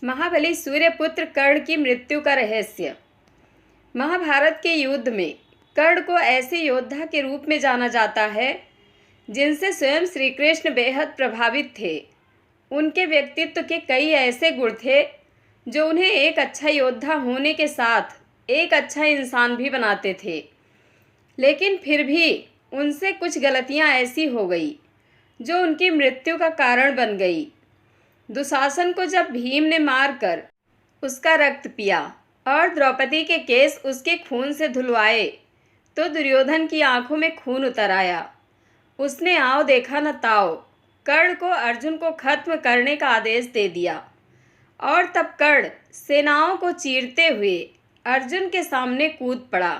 महाबली सूर्यपुत्र कर्ण की मृत्यु का रहस्य। महाभारत के युद्ध में कर्ण को ऐसे योद्धा के रूप में जाना जाता है जिनसे स्वयं श्री कृष्ण बेहद प्रभावित थे। उनके व्यक्तित्व के कई ऐसे गुण थे जो उन्हें एक अच्छा योद्धा होने के साथ एक अच्छा इंसान भी बनाते थे। लेकिन फिर भी उनसे कुछ गलतियां ऐसी हो गई जो उनकी मृत्यु का कारण बन गई। दुशासन को जब भीम ने मारकर उसका रक्त पिया और द्रौपदी के केस उसके खून से धुलवाए तो दुर्योधन की आंखों में खून उतर आया। उसने आओ देखा न ताओ कर्ण को अर्जुन को खत्म करने का आदेश दे दिया और तब कर्ण सेनाओं को चीरते हुए अर्जुन के सामने कूद पड़ा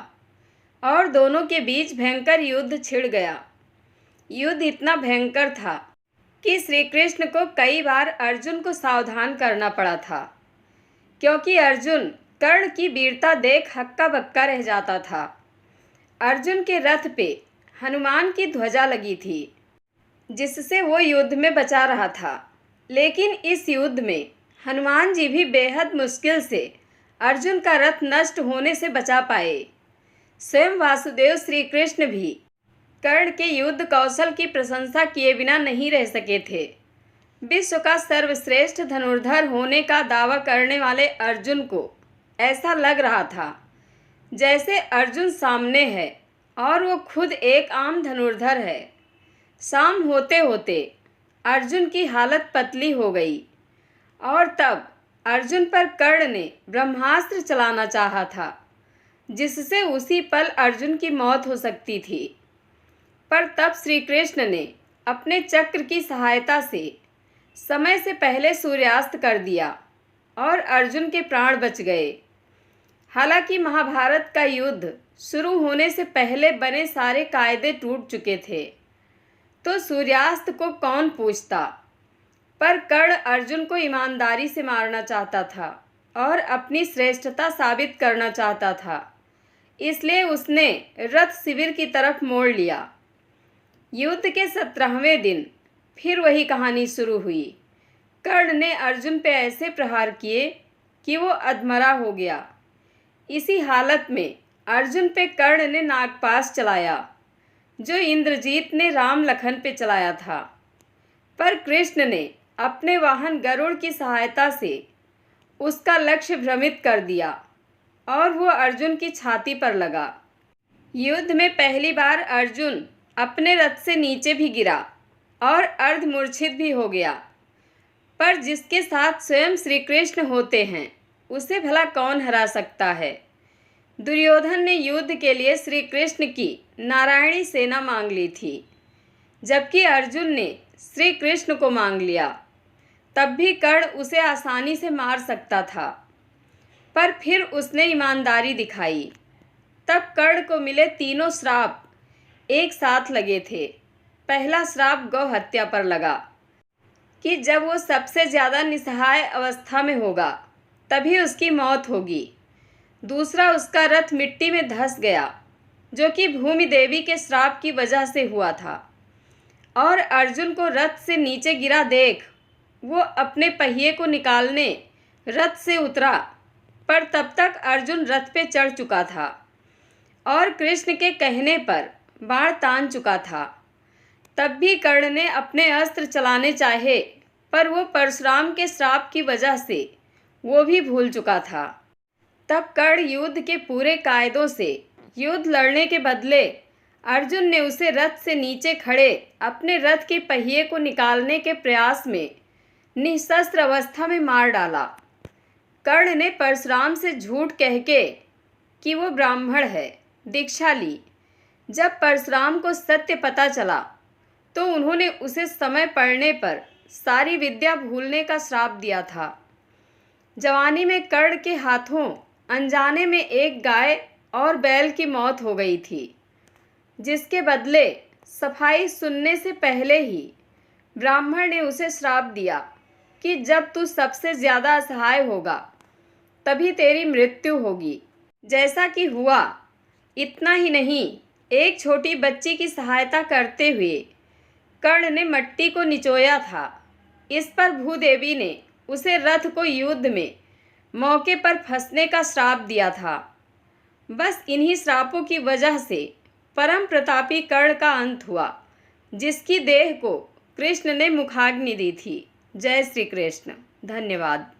और दोनों के बीच भयंकर युद्ध छिड़ गया। युद्ध इतना भयंकर था कि श्री कृष्ण को कई बार अर्जुन को सावधान करना पड़ा था, क्योंकि अर्जुन कर्ण की वीरता देख हक्का बक्का रह जाता था। अर्जुन के रथ पे हनुमान की ध्वजा लगी थी जिससे वो युद्ध में बचा रहा था, लेकिन इस युद्ध में हनुमान जी भी बेहद मुश्किल से अर्जुन का रथ नष्ट होने से बचा पाए। स्वयं वासुदेव श्री कृष्ण भी कर्ण के युद्ध कौशल की प्रशंसा किए बिना नहीं रह सके थे। विश्व का सर्वश्रेष्ठ धनुर्धर होने का दावा करने वाले अर्जुन को ऐसा लग रहा था जैसे अर्जुन सामने है और वो खुद एक आम धनुर्धर है। शाम होते होते अर्जुन की हालत पतली हो गई और तब अर्जुन पर कर्ण ने ब्रह्मास्त्र चलाना चाहा था जिससे उसी पल अर्जुन की मौत हो सकती थी। पर तब श्री कृष्ण ने अपने चक्र की सहायता से समय से पहले सूर्यास्त कर दिया और अर्जुन के प्राण बच गए। हालांकि महाभारत का युद्ध शुरू होने से पहले बने सारे कायदे टूट चुके थे, तो सूर्यास्त को कौन पूछता। पर कर्ण अर्जुन को ईमानदारी से मारना चाहता था और अपनी श्रेष्ठता साबित करना चाहता था, इसलिए उसने रथ शिविर की तरफ मोड़ लिया। युद्ध के 17वें दिन फिर वही कहानी शुरू हुई। कर्ण ने अर्जुन पे ऐसे प्रहार किए कि वो अधमरा हो गया। इसी हालत में अर्जुन पे कर्ण ने नागपाश चलाया जो इंद्रजीत ने राम लखन पे चलाया था। पर कृष्ण ने अपने वाहन गरुड़ की सहायता से उसका लक्ष्य भ्रमित कर दिया और वो अर्जुन की छाती पर लगा। युद्ध में पहली बार अर्जुन अपने रथ से नीचे भी गिरा और अर्धमूर्छित भी हो गया। पर जिसके साथ स्वयं श्री कृष्ण होते हैं उसे भला कौन हरा सकता है। दुर्योधन ने युद्ध के लिए श्री कृष्ण की नारायणी सेना मांग ली थी, जबकि अर्जुन ने श्री कृष्ण को मांग लिया। तब भी कर्ण उसे आसानी से मार सकता था, पर फिर उसने ईमानदारी दिखाई। तब कर्ण को मिले तीनों श्राप एक साथ लगे थे। पहला श्राप गौ हत्या पर लगा कि जब वो सबसे ज़्यादा निसहाय अवस्था में होगा तभी उसकी मौत होगी। दूसरा, उसका रथ मिट्टी में धंस गया जो कि भूमि देवी के श्राप की वजह से हुआ था। और अर्जुन को रथ से नीचे गिरा देख वो अपने पहिए को निकालने रथ से उतरा, पर तब तक अर्जुन रथ पे चढ़ चुका था और कृष्ण के कहने पर बाण तान चुका था। तब भी कर्ण ने अपने अस्त्र चलाने चाहे, पर वो परशुराम के श्राप की वजह से वो भी भूल चुका था। तब कर्ण युद्ध के पूरे कायदों से युद्ध लड़ने के बदले अर्जुन ने उसे रथ से नीचे खड़े अपने रथ के पहिए को निकालने के प्रयास में निशस्त्र अवस्था में मार डाला। कर्ण ने परशुराम से झूठ कह के कि वो ब्राह्मण है दीक्षा ली। जब परशुराम को सत्य पता चला तो उन्होंने उसे समय पड़ने पर सारी विद्या भूलने का श्राप दिया था। जवानी में कर्ण के हाथों अनजाने में एक गाय और बैल की मौत हो गई थी, जिसके बदले सफाई सुनने से पहले ही ब्राह्मण ने उसे श्राप दिया कि जब तू सबसे ज़्यादा असहाय होगा तभी तेरी मृत्यु होगी। जैसा कि हुआ। इतना ही नहीं, एक छोटी बच्ची की सहायता करते हुए कर्ण ने मट्टी को निचोया था। इस पर भूदेवी ने उसे रथ को युद्ध में मौके पर फंसने का श्राप दिया था। बस इन्हीं श्रापों की वजह से परम प्रतापी कर्ण का अंत हुआ, जिसकी देह को कृष्ण ने मुखाग्नि दी थी। जय श्री कृष्ण। धन्यवाद।